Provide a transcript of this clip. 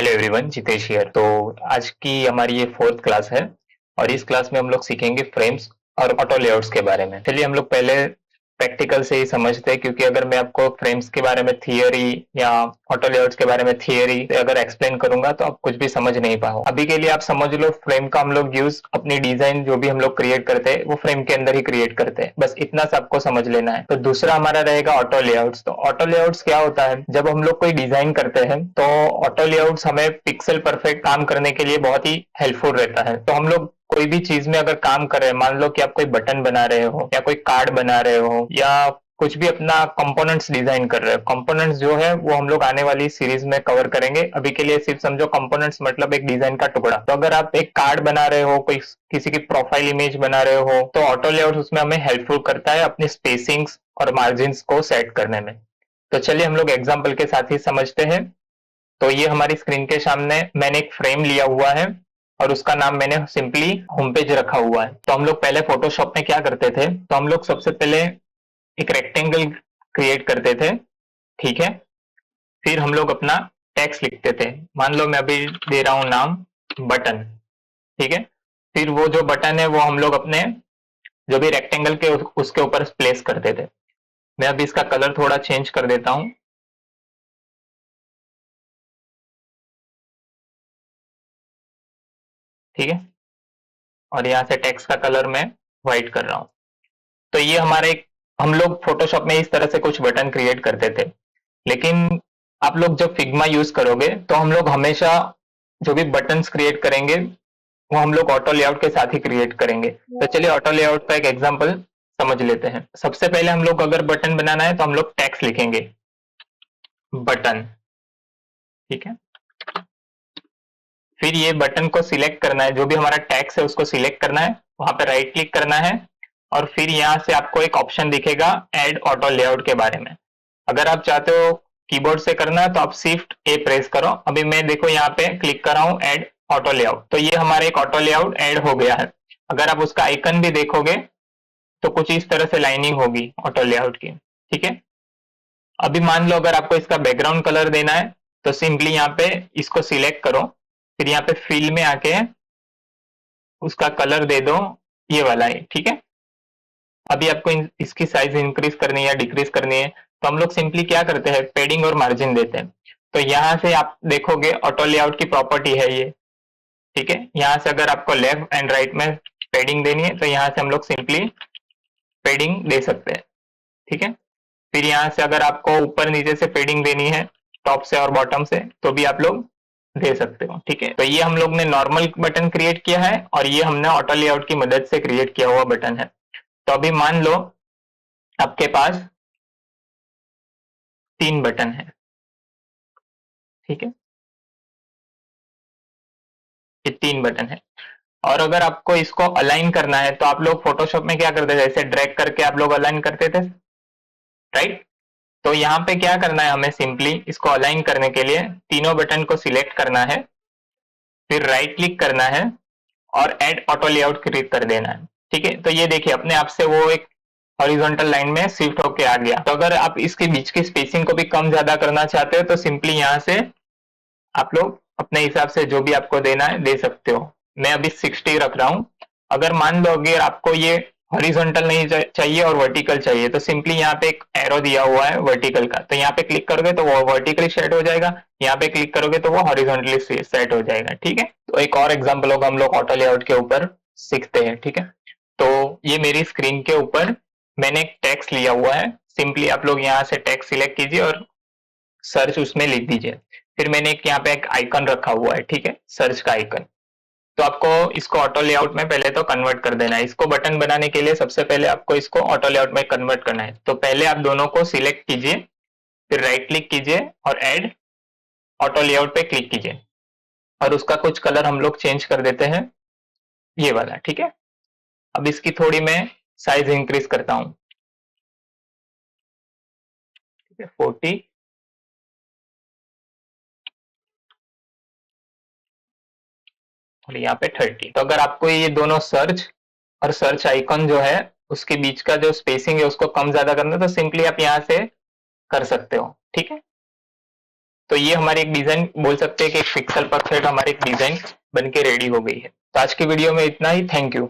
Hello everyone, Jitesh here. तो आज की हमारी ये फोर्थ क्लास है और इस क्लास में हम लोग सीखेंगे फ्रेम्स और ऑटो लेआउट्स के बारे में। चलिए हम लोग पहले प्रैक्टिकल से ही समझते हैं, क्योंकि अगर मैं आपको फ्रेम्स के बारे में थियरी या ऑटो लेआउट्स के बारे में थियरी अगर एक्सप्लेन करूंगा तो आप कुछ भी समझ नहीं पाओ। अभी के लिए आप समझ लो, फ्रेम का हम लोग यूज अपनी डिजाइन जो भी हम लोग क्रिएट करते हैं वो फ्रेम के अंदर ही क्रिएट करते हैं, बस इतना सा आपको समझ लेना है। तो दूसरा हमारा रहेगा ऑटो लेआउट्स। तो ऑटो लेआउट्स क्या होता है? जब हम लोग कोई डिजाइन करते हैं तो ऑटो लेआउट्स हमें पिक्सल परफेक्ट काम करने के लिए बहुत ही हेल्पफुल रहता है। तो हम लोग कोई भी चीज में अगर काम कर रहे हैं, मान लो कि आप कोई बटन बना रहे हो या कोई कार्ड बना रहे हो या कुछ भी अपना कंपोनेंट्स डिजाइन कर रहे हो। कंपोनेंट्स जो है वो हम लोग आने वाली सीरीज में कवर करेंगे। अभी के लिए सिर्फ समझो कंपोनेंट्स मतलब एक डिजाइन का टुकड़ा। तो अगर आप एक कार्ड बना रहे हो, कोई किसी की प्रोफाइल इमेज बना रहे हो, तो ऑटो लेआउट उसमें हमें हेल्पफुल करता है अपनी स्पेसिंग्स और मार्जिन को सेट करने में। तो चलिए हम लोग एग्जाम्पल के साथ ही समझते हैं। तो ये हमारी स्क्रीन के सामने मैंने एक फ्रेम लिया हुआ है और उसका नाम मैंने सिंपली होम पेज रखा हुआ है। तो हम लोग पहले फोटोशॉप में क्या करते थे, तो हम लोग सबसे पहले एक रेक्टेंगल क्रिएट करते थे, ठीक है। फिर हम लोग अपना टेक्स्ट लिखते थे। मान लो मैं अभी दे रहा हूं नाम बटन, ठीक है। फिर वो जो बटन है वो हम लोग अपने जो भी रेक्टेंगल के उसके ऊपर प्लेस करते थे। मैं अभी इसका कलर थोड़ा चेंज कर देता हूं, ठीक है। और यहाँ से टेक्स्ट का कलर मैं व्हाइट कर रहा हूं। तो ये हमारे एक, हम लोग फोटोशॉप में इस तरह से कुछ बटन क्रिएट करते थे। लेकिन आप लोग जब फिग्मा यूज करोगे तो हम लोग हमेशा जो भी बटन्स क्रिएट करेंगे वो हम लोग ऑटो लेआउट के साथ ही क्रिएट करेंगे। तो चलिए ऑटो लेआउट का एक एग्जांपल समझ लेते हैं। सबसे पहले हम लोग अगर बटन बनाना है तो हम लोग टेक्स्ट लिखेंगे बटन, ठीक है। फिर ये बटन को सिलेक्ट करना है, जो भी हमारा टेक्स्ट है उसको सिलेक्ट करना है, वहां पे राइट क्लिक करना है और फिर यहाँ से आपको एक ऑप्शन दिखेगा ऐड ऑटो लेआउट के बारे में। अगर आप चाहते हो कीबोर्ड से करना है तो आप शिफ्ट ए प्रेस करो। अभी मैं देखो यहाँ पे क्लिक कर रहा हूँ ऐड ऑटो लेआउट, तो ये हमारे एक ऑटो लेआउट ऐड हो गया है। अगर आप उसका आइकन भी देखोगे तो कुछ इस तरह से लाइनिंग होगी ऑटो लेआउट की, ठीक है। अभी मान लो अगर आपको इसका बैकग्राउंड कलर देना है तो सिंपली यहाँ पे इसको सिलेक्ट करो, फिर यहाँ पे फिल में आके उसका कलर दे दो ये वाला है, ठीक है। अभी आपको इसकी साइज इंक्रीज करनी है या डिक्रीज करनी है तो हम लोग सिंपली क्या करते हैं, पेडिंग और मार्जिन देते हैं। तो यहाँ से आप देखोगे ऑटो लेआउट की प्रॉपर्टी है ये, ठीक है। यहाँ से अगर आपको लेफ्ट एंड राइट में पेडिंग देनी है तो यहाँ से हम लोग सिंपली पेडिंग दे सकते हैं, ठीक है। फिर यहाँ से अगर आपको ऊपर नीचे से पेडिंग देनी है, टॉप से और बॉटम से, तो भी आप लोग दे सकते हो, ठीक है। तो ये हम लोग ने नॉर्मल बटन क्रिएट किया है और ये हमने ऑटो लेआउट की मदद से क्रिएट किया हुआ बटन है। तो अभी मान लो आपके पास 3 बटन है, ठीक है। ये 3 बटन है और अगर आपको इसको अलाइन करना है तो आप लोग फोटोशॉप में क्या करते थे, ऐसे ड्रैग करके आप लोग अलाइन करते थे, राइट। तो यहाँ पे क्या करना है, हमें सिंपली इसको अलाइन करने के लिए तीनों बटन को सिलेक्ट करना है, फिर राइट क्लिक करना है और ऐड ऑटो लेआउट क्लिक कर देना है, ठीक है। तो ये देखिए अपने आप से वो एक हॉरिजॉन्टल लाइन में शिफ्ट होके आ गया। तो अगर आप इसके बीच की स्पेसिंग को भी कम ज्यादा करना चाहते हो तो सिंपली यहाँ से आप लोग अपने हिसाब से जो भी आपको देना है दे सकते हो। मैं अभी 60 रख रहा हूँ। अगर मान लो अगर आपको ये हॉरिजॉन्टल नहीं चाहिए और वर्टिकल चाहिए तो सिंपली यहाँ पे एक एरो दिया हुआ है वर्टिकल का, तो यहाँ पे क्लिक करोगे तो वो वर्टिकली सेट हो जाएगा, यहाँ पे क्लिक करोगे तो वो हॉरिजॉन्टली सेट हो जाएगा, ठीक है। तो एक और एग्जाम्पल होगा हम लोग ऑटो लेआउट के ऊपर सीखते हैं, ठीक है। तो ये मेरी स्क्रीन के ऊपर मैंने एक टेक्स्ट लिया हुआ है, सिंपली आप लोग यहाँ से टेक्स्ट सिलेक्ट कीजिए और सर्च उसमें लिख दीजिए। फिर मैंने एक यहाँ पे एक आइकन रखा हुआ है, ठीक है, सर्च का आइकन। तो आपको इसको ऑटो लेआउट में पहले तो कन्वर्ट कर देना है। इसको बटन बनाने के लिए सबसे पहले आपको इसको ऑटो लेआउट में कन्वर्ट करना है। तो पहले आप दोनों को सिलेक्ट कीजिए, फिर राइट क्लिक कीजिए और ऐड ऑटो लेआउट पे क्लिक कीजिए और उसका कुछ कलर हम लोग चेंज कर देते हैं, ये वाला, ठीक है। अब इसकी थोड़ी मैं साइज इंक्रीज करता हूँ, ठीक है, 40 और यहाँ पे 30। तो अगर आपको ये दोनों सर्च और सर्च आइकन जो है उसके बीच का जो स्पेसिंग है उसको कम ज्यादा करना है तो सिंपली आप यहाँ से कर सकते हो, ठीक है। तो ये हमारी एक डिजाइन बोल सकते हैं कि एक पिक्सल परफेक्ट हमारी एक डिजाइन बन के रेडी हो गई है। तो आज की वीडियो में इतना ही। Thank you.